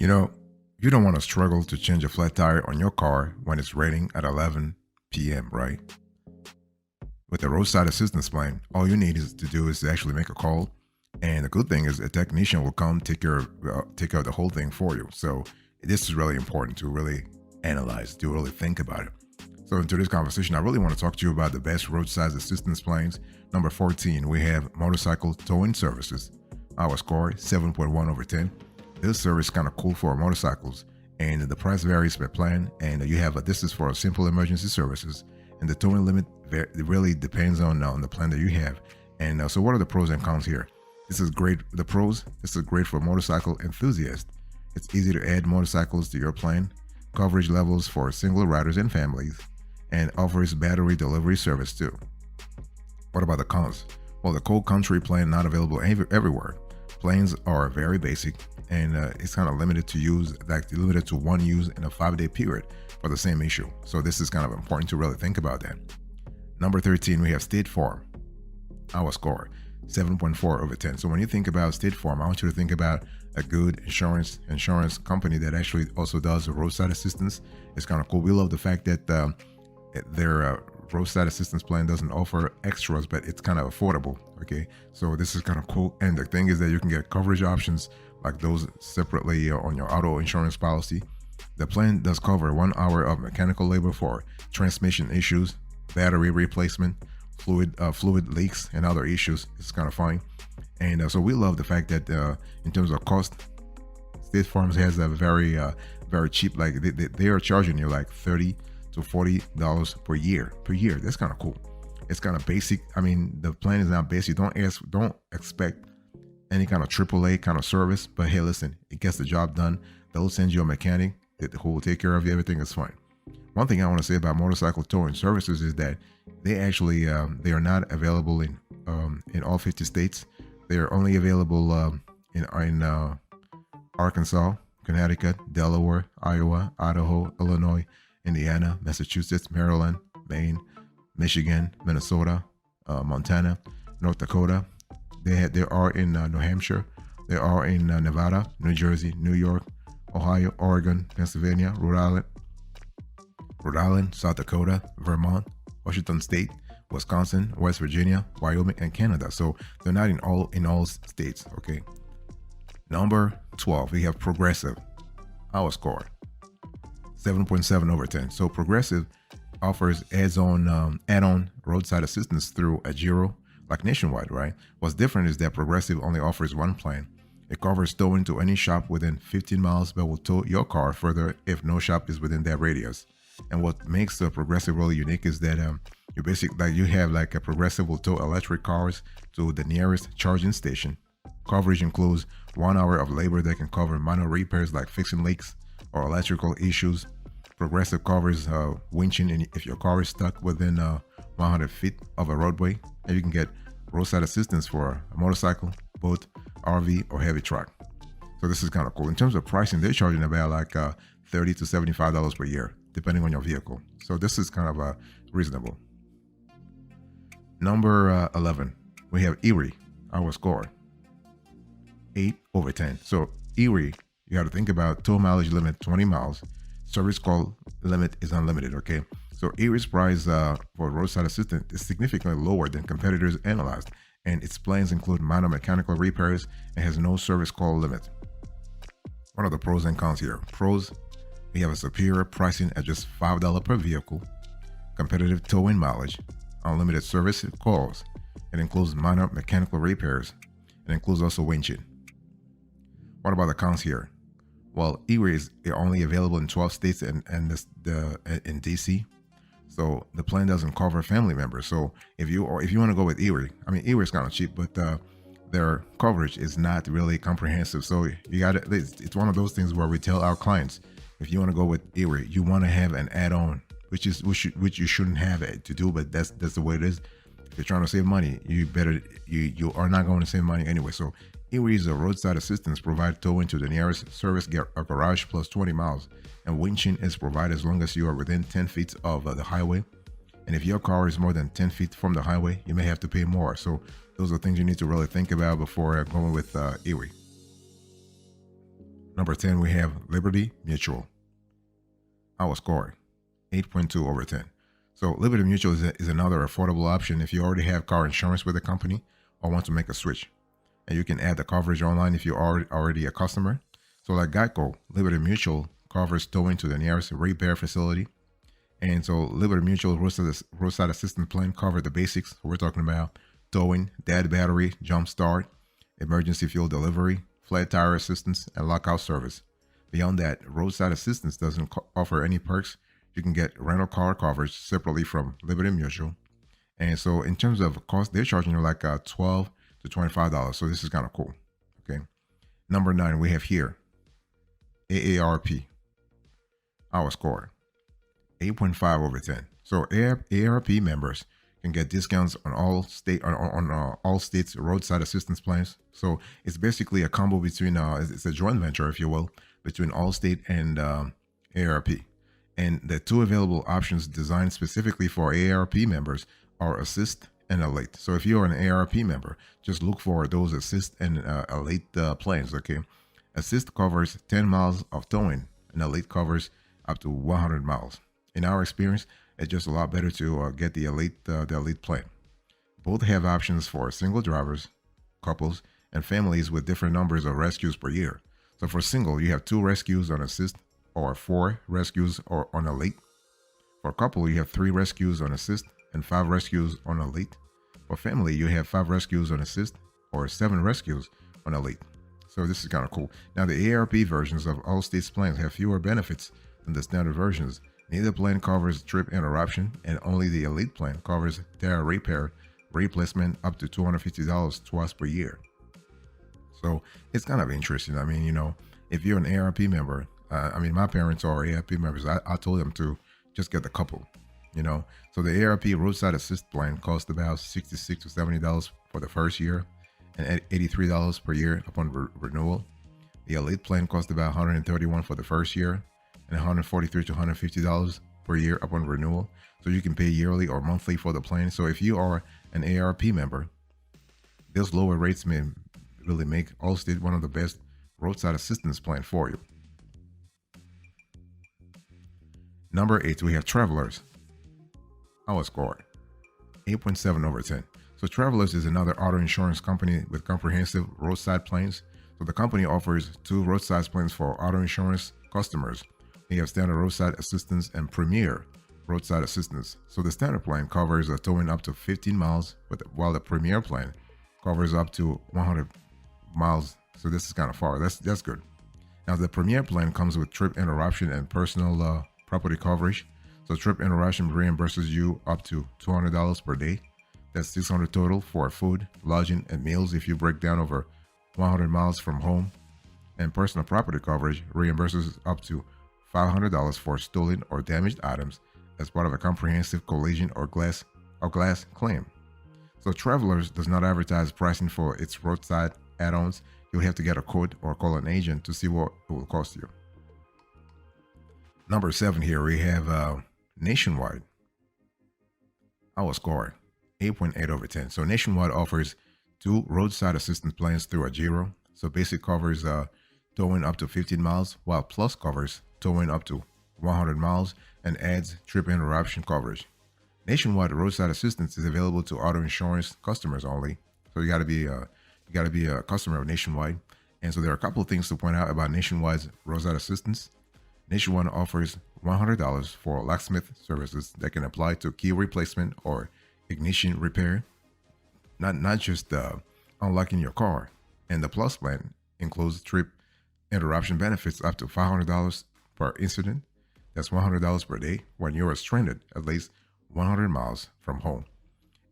You know, you don't want to struggle to change a flat tire on your car when it's raining at 11 p.m., right? With the roadside assistance plan, all you need is to do is to actually make a call. And the good thing is a technician will come take care of the whole thing for you. So this is really important to really analyze, to really think about it. So in today's conversation, I really want to talk to you about the best roadside assistance plans. Number 14, we have motorcycle towing services. Our score 7.1 over 10. This service is kind of cool for motorcycles, and the price varies per plan. And you have this is for simple emergency services, and the towing limit it really depends on the plan that you have. And so, what are the pros and cons here? This is great. The pros: this is great for motorcycle enthusiasts. It's easy to add motorcycles to your plan. Coverage levels for single riders and families, and offers battery delivery service too. What about the cons? Well, the cold country plan not available everywhere. Plans are very basic, and it's kind of limited to one use in a 5-day period for the same issue. So this is kind of important to really think about that. Number 13, we have State Farm. Our score 7.4 over 10. So when you think about State Farm, I want you to think about a good insurance company that actually also does roadside assistance. It's kind of cool. We love the fact that their roadside assistance plan doesn't offer extras, but it's kind of affordable. Okay, so this is kind of cool. And the thing is that you can get coverage options like those separately on your auto insurance policy. The plan does cover 1 hour of mechanical labor for transmission issues, battery replacement, fluid leaks, and other issues. It's kind of fine. And so we love the fact that in terms of cost, State Farm has a very cheap, like they are charging you like $30 to $40 per year. That's kind of cool. It's kind of basic. I mean, the plan is not basic. Don't expect any kind of AAA kind of service. But hey, listen, it gets the job done. They'll send you a mechanic who will take care of you. Everything is fine. One thing I want to say about motorcycle towing services is that they actually they are not available in all 50 states. They are only available in Arkansas, Connecticut, Delaware, Iowa, Idaho, Illinois, Indiana, Massachusetts, Maryland, Maine, Michigan, Minnesota, Montana, North Dakota. They are in New Hampshire. They are in Nevada, New Jersey, New York, Ohio, Oregon, Pennsylvania, Rhode Island, South Dakota, Vermont, Washington State, Wisconsin, West Virginia, Wyoming, and Canada. So they're not in all states. Okay. Number 12, we have Progressive. Our score 7.7 over 10. So Progressive offers add-on roadside assistance through a Giro, like nationwide, right? What's different is that Progressive only offers one plan. It covers towing to any shop within 15 miles, but will tow your car further if no shop is within that radius. And what makes the Progressive really unique is that you have like a Progressive will tow electric cars to the nearest charging station. Coverage includes 1 hour of labor that can cover minor repairs like fixing leaks or electrical issues. Progressive covers winching if your car is stuck within 100 feet of a roadway, and you can get roadside assistance for a motorcycle, boat, RV, or heavy truck. So this is kind of cool. In terms of pricing, they're charging about like $30 to $75 per year, depending on your vehicle. So this is kind of reasonable. Number 11, we have Erie. Our score 8 over 10. So Erie, you got to think about tow mileage limit 20 miles. Service call limit is unlimited. Okay, so Erie's price for roadside assistance is significantly lower than competitors analyzed, and its plans include minor mechanical repairs and has no service call limit. What are the pros and cons here? Pros: we have a superior pricing at just $5 per vehicle, competitive towing mileage, unlimited service calls. It includes minor mechanical repairs. It includes also winching. What about the cons here? Well, Erie is only available in 12 states and in DC. So the plan doesn't cover family members. So if you want to go with Erie, I mean, Erie is kind of cheap, but their coverage is not really comprehensive. So it's one of those things where we tell our clients, if you want to go with Erie, you want to have an add-on, which you shouldn't have it to do, but that's the way it is. If you're trying to save money, you are not going to save money anyway. So Erie's roadside assistance provides towing to the nearest service garage plus 20 miles, and winching is provided as long as you are within 10 feet of the highway. And if your car is more than 10 feet from the highway, you may have to pay more. So those are things you need to really think about before going with Erie. Number 10, we have Liberty Mutual. Our score, 8.2 over 10. So Liberty Mutual is another affordable option if you already have car insurance with the company or want to make a switch. And you can add the coverage online if you're already a customer. So like Geico, Liberty Mutual covers towing to the nearest repair facility. And so Liberty Mutual Roadside Assistance Plan cover the basics. So we're talking about towing, dead battery, jump start, emergency fuel delivery, flat tire assistance, and lockout service. Beyond that, Roadside Assistance doesn't offer any perks. You can get rental car coverage separately from Liberty Mutual. And so in terms of cost, they're charging you like $12 to $25. So this is kind of cool. Okay. Number 9, we have here AARP. Our score, 8.5 over 10. So AARP members can get discounts on all all states roadside assistance plans. So it's basically a combo between it's a joint venture, if you will, between Allstate and AARP. And the two available options designed specifically for AARP members are Assist and Elite. So if you're an AARP member, just look for those Assist and Elite plans, okay? Assist covers 10 miles of towing, and Elite covers up to 100 miles. In our experience, it's just a lot better to get the Elite plan. Both have options for single drivers, couples, and families with different numbers of rescues per year. So for single, you have 2 rescues on Assist or 4 rescues or on Elite. For couple, you have 3 rescues on Assist and 5 rescues on Elite. For family, you have 5 rescues on Assist or 7 rescues on Elite. So this is kind of cool. Now, the AARP versions of all states plans have fewer benefits than the standard versions. Neither plan covers trip interruption, and only the Elite plan covers tire repair replacement up to $250 twice per year. So it's kind of interesting. I mean, if you're an AARP member, my parents are AARP members. I told them to just get the couple, So the AARP Roadside Assist Plan costs about $66 to $70 for the first year and $83 per year upon renewal. The Elite Plan costs about $131 for the first year and $143 to $150 per year upon renewal. So you can pay yearly or monthly for the plan. So if you are an AARP member, those lower rates may really make Allstate one of the best roadside assistance plan for you. Number 8, we have Travelers. Our score, 8.7 over 10. So Travelers is another auto insurance company with comprehensive roadside plans. So the company offers 2 roadside plans for auto insurance customers. They have standard roadside assistance and premier roadside assistance. So the standard plan covers a towing up to 15 miles, while the premier plan covers up to 100 miles. So this is kind of far. That's good. Now the premier plan comes with trip interruption and personal property coverage. So trip interruption reimburses you up to $200 per day. That's $600 total for food, lodging, and meals if you break down over 100 miles from home. And personal property coverage reimburses up to $500 for stolen or damaged items as part of a comprehensive collision or glass claim. So Travelers does not advertise pricing for its roadside add-ons. You'll have to get a quote or call an agent to see what it will cost you. Number 7 here, we have Nationwide. Our score, 8.8 over 10. So Nationwide offers 2 roadside assistance plans through Agiro. So basic covers towing up to 15 miles, while Plus covers towing up to 100 miles and adds trip interruption coverage. Nationwide roadside assistance is available to auto insurance customers only. So you got to be a customer of Nationwide. And so there are a couple of things to point out about Nationwide's roadside assistance. Nationwide offers $100 for locksmith services that can apply to key replacement or ignition repair, not just unlocking your car. And the Plus plan includes trip interruption benefits up to $500 per incident. That's $100 per day when you are stranded at least 100 miles from home.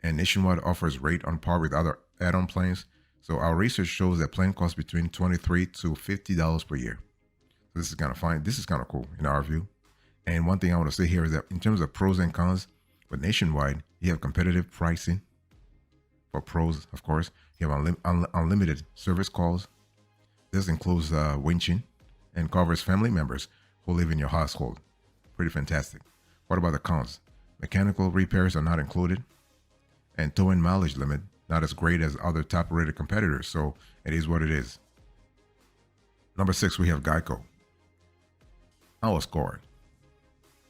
And Nationwide offers rate on par with other add-on plans. So our research shows that plan costs between $23 to $50 per year. So this is kind of fine. This is kind of cool in our view. And one thing I want to say here is that in terms of pros and cons, with Nationwide, you have competitive pricing. For pros, of course, you have unlimited service calls. This includes winching and covers family members who live in your household. Pretty fantastic. What about the cons? Mechanical repairs are not included, and towing mileage limit not as great as other top-rated competitors. So it is what it is. Number 6, we have Geico. Our score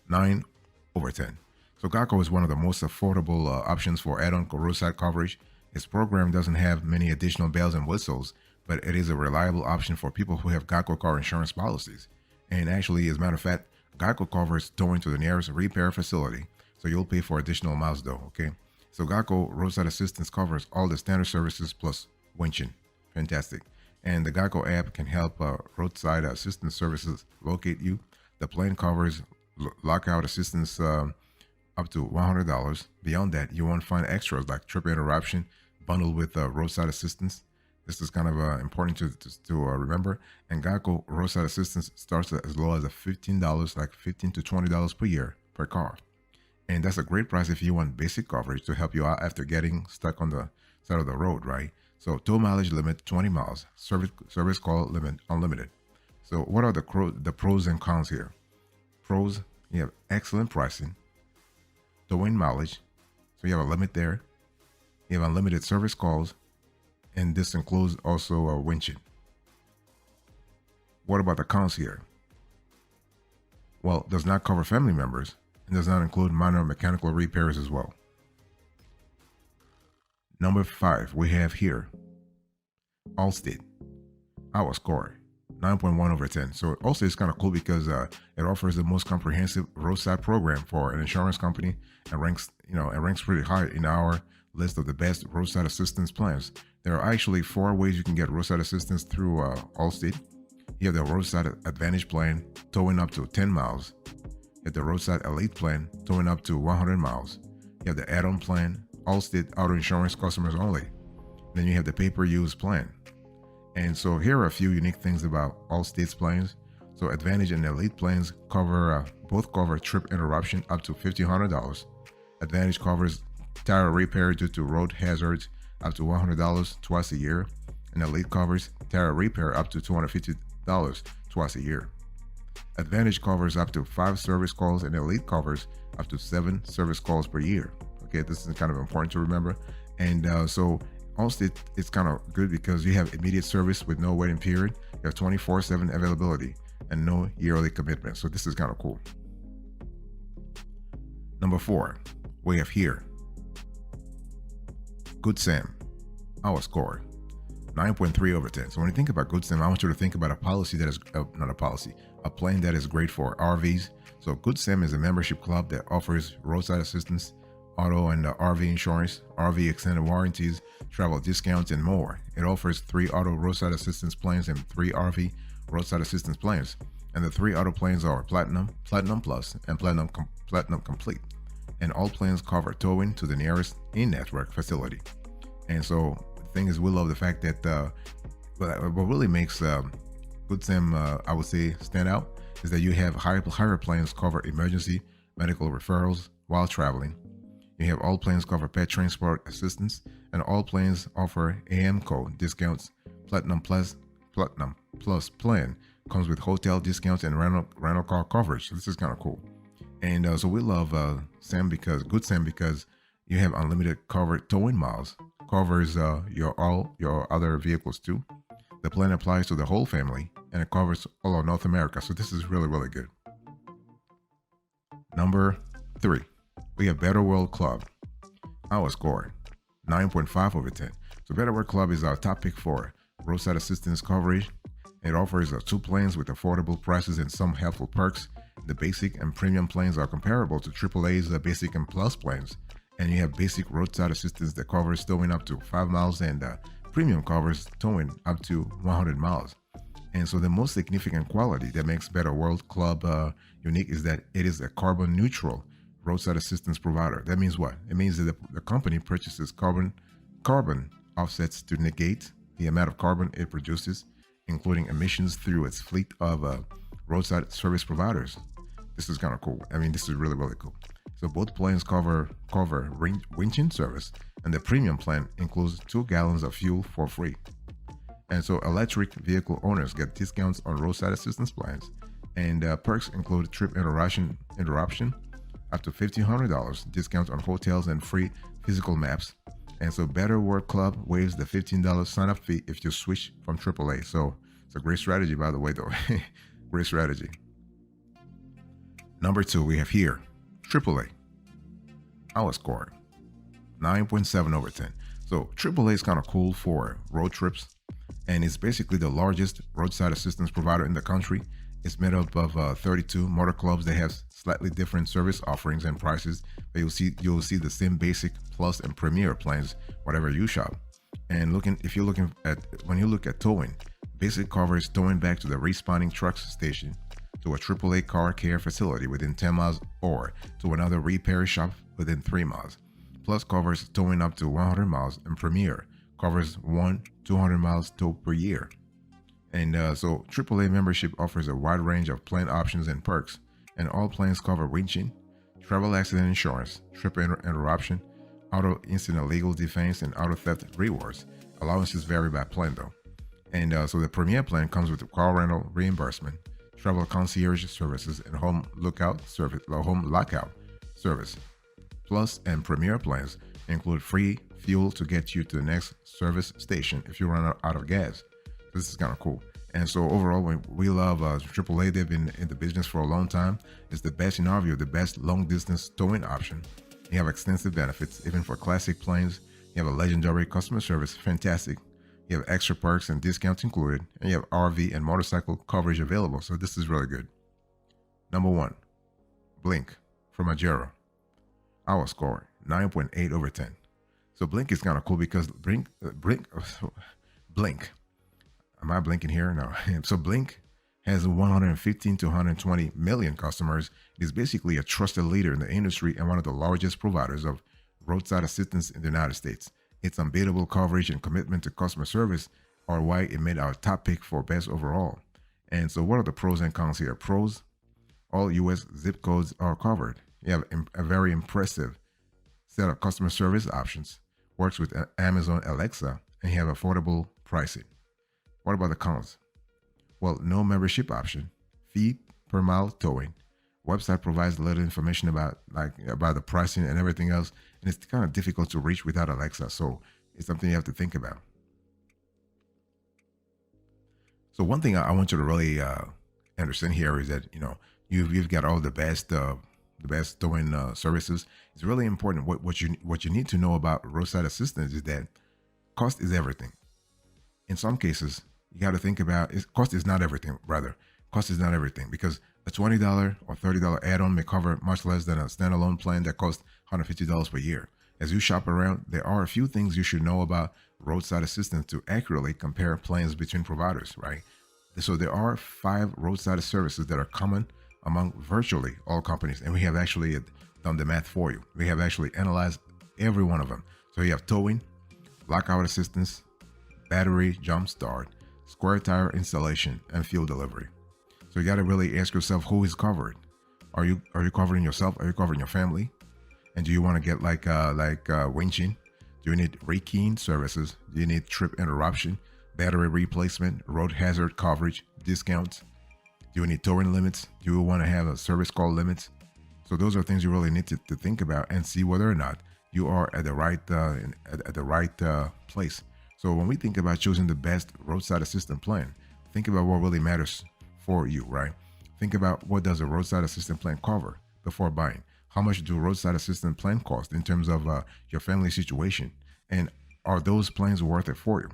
9/10. So Geico is one of the most affordable options for add-on roadside coverage. Its program doesn't have many additional bells and whistles, but it is a reliable option for people who have Geico car insurance policies. And actually, as a matter of fact, Geico covers towing to the nearest repair facility, so you'll pay for additional miles though, okay? So Geico Roadside Assistance covers all the standard services plus winching. Fantastic. And the Geico app can help roadside assistance services locate you. The plan covers lockout assistance up to $100. Beyond that, you won't find extras like trip interruption bundled with roadside assistance. This is kind of important to remember. And Geico roadside assistance starts at as low as $15, like $15 to $20 per year per car. And that's a great price if you want basic coverage to help you out after getting stuck on the side of the road, right? So tow mileage limit 20 miles, service call limit unlimited. So what are the pros and cons here? Pros, you have excellent pricing, towing mileage, so you have a limit there. You have unlimited service calls, and this includes also winching. What about the cons here? Well, it does not cover family members and does not include minor mechanical repairs as well. Number 5, we have here Allstate. Our score 9.1/10. So Allstate is kind of cool because it offers the most comprehensive roadside program for an insurance company and ranks pretty high in our list of the best roadside assistance plans. There are actually 4 ways you can get roadside assistance through Allstate. You have the Roadside Advantage plan, towing up to 10 miles. You have the Roadside Elite plan, towing up to 100 miles. You have the add-on plan, Allstate auto insurance customers only. Then you have the pay-per-use plan. And so here are a few unique things about Allstate's plans. So Advantage and Elite plans both cover trip interruption up to $1,500. Advantage covers tire repair due to road hazards up to $100 twice a year, and Elite covers tire repair up to $250 twice a year. Advantage covers up to 5 service calls, and Elite covers up to 7 service calls per year. Okay, this is kind of important to remember. And so Allstate is kind of good because you have immediate service with no waiting period. You have 24/7 availability and no yearly commitment. So this is kind of cool. Number 4, we have here Good Sam. Our score 9.3/10. So when you think about Good Sam, I want you to think about a policy that is a plan that is great for RVs. So Good Sam is a membership club that offers roadside assistance, auto and RV insurance, RV extended warranties, travel discounts, and more. It offers 3 auto roadside assistance plans and 3 RV roadside assistance plans. And the 3 auto plans are Platinum, Platinum Plus, and Platinum Complete. And all plans cover towing to the nearest in-network facility. And so the thing is, we love the fact that what really makes Good Sam, I would say, stand out is that you have higher plans cover emergency medical referrals while traveling. You have all plans cover pet transport assistance, and all plans offer AMCO discounts. Platinum Plus plan comes with hotel discounts and rental car coverage. So this is kind of cool. And so we love Good Sam because you have unlimited covered towing miles, covers your other vehicles too. The plan applies to the whole family, and it covers all of North America. So this is really, really good. Number 3, we have Better World Club. Our score 9.5/10. So Better World Club is our top pick for roadside assistance coverage. It offers 2 plans with affordable prices and some helpful perks. The basic and premium plans are comparable to AAA's basic and plus plans. And you have basic roadside assistance that covers towing up to 5 miles, and premium covers towing up to 100 miles. And so the most significant quality that makes Better World Club unique is that it is a carbon neutral roadside assistance provider. That means what? It means that the company purchases carbon offsets to negate the amount of carbon it produces, including emissions through its fleet of roadside service providers. This is kind of cool. I mean, this is really, really cool. So both plans cover winching service, and the premium plan includes 2 gallons of fuel for free. And so electric vehicle owners get discounts on roadside assistance plans, and perks include trip interruption up to $1,500, discounts on hotels, and free physical maps. And so Better World Club waives the $15 sign-up fee if you switch from AAA. So It's a great strategy, by the way, though. Great strategy. Number 2, we have here AAA. Our score 9.7 over 10. So AAA is kind of cool for road trips, and it's basically the largest roadside assistance provider in the country. It's made up of 32 motor clubs that have slightly different service offerings and prices, but you'll see the same basic, plus, and premier plans whatever you shop. And when you look at towing, basic covers towing back to the responding trucks station, to a AAA car care facility within 10 miles, or to another repair shop within 3 miles. Plus covers towing up to 100 miles, and Premier covers 200 miles tow per year. And so AAA membership offers a wide range of plan options and perks, and all plans cover winching, travel accident insurance, trip interruption, auto incident legal defense, and auto theft rewards. Allowances vary by plan though. And so the Premier plan comes with car rental reimbursement, travel concierge services, and home lockout service. Plus, and Premier plans include free fuel to get you to the next service station if you run out of gas. This is kind of cool. And so overall, we love AAA. They've been in the business for a long time. It's the best, in our view, the best long distance towing option. You have extensive benefits, even for classic planes. You have a legendary customer service, fantastic. You have extra perks and discounts included, and you have RV and motorcycle coverage available. So this is really good. Number 1, Blink from Ajero. Our score 9.8 over 10. So Blink is kind of cool because Blink. Am I blinking here? No. So Blink has 115 to 120 million customers. It is basically a trusted leader in the industry and one of the largest providers of roadside assistance in the United States. Its unbeatable coverage and commitment to customer service are why it made our top pick for best overall. And so what are the pros and cons here? Pros: all U.S. zip codes are covered. You have a very impressive set of customer service options, works with Amazon Alexa, and you have affordable pricing. What about the cons? Well, no membership option, fee per mile towing. Website provides little information about the pricing and everything else, and it's kind of difficult to reach without Alexa, so it's something you have to think about. So one thing I want you to really understand here is that you've got all the best towing services. It's really important. What you need to know about roadside assistance is that cost is everything. In some cases, you got to think about cost is not everything. Rather, cost is not everything, because a $20 or $30 add-on may cover much less than a standalone plan that costs $150 per year. As you shop around, there are a few things you should know about roadside assistance to accurately compare plans between providers, right? So there are 5 roadside services that are common among virtually all companies, and we have actually done the math for you. We have actually analyzed every one of them. So you have towing, lockout assistance, battery jump start, square tire installation, and fuel delivery. So you got to really ask yourself, who is covered? Are you covering yourself? Are you covering your family? And do you want to get like winching? Do you need rekeying services? Do you need trip interruption, battery replacement, road hazard coverage, discounts? Do you need towing limits? Do you want to have a service call limits? So those are things you really need to think about and see whether or not you are at the right place. So when we think about choosing the best roadside assistance plan, think about what really matters for you, right? Think about, what does a roadside assistance plan cover before buying? How much do roadside assistance plan cost in terms of your family situation? And are those plans worth it for you?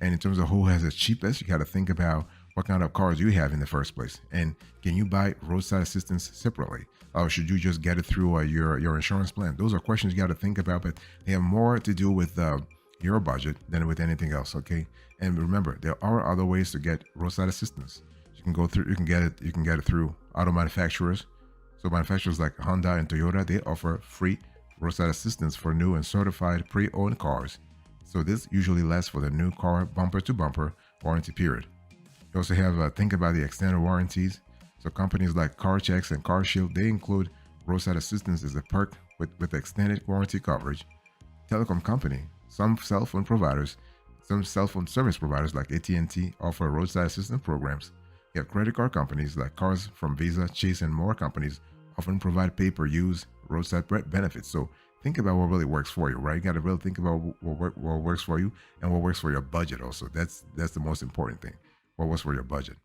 And in terms of who has the cheapest, you got to think about what kind of cars you have in the first place. And can you buy roadside assistance separately? Or should you just get it through your insurance plan? Those are questions you got to think about, but they have more to do with your budget than with anything else, okay? And remember, there are other ways to get roadside assistance. You can get it through auto manufacturers. So manufacturers like Honda and Toyota, they offer free roadside assistance for new and certified pre-owned cars. So this usually lasts for the new car bumper to bumper warranty period. You also have think about the extended warranties. So companies like CarChecks and CarShield, they include roadside assistance as a perk with extended warranty coverage. Telecom company, some cell phone service providers like AT&T offer roadside assistance programs. You have credit card companies like Cars from Visa, Chase, and more companies often provide pay-per-use roadside benefits. So think about what really works for you, right? You got to really think about what works for you and what works for your budget also. That's the most important thing. What was for your budget?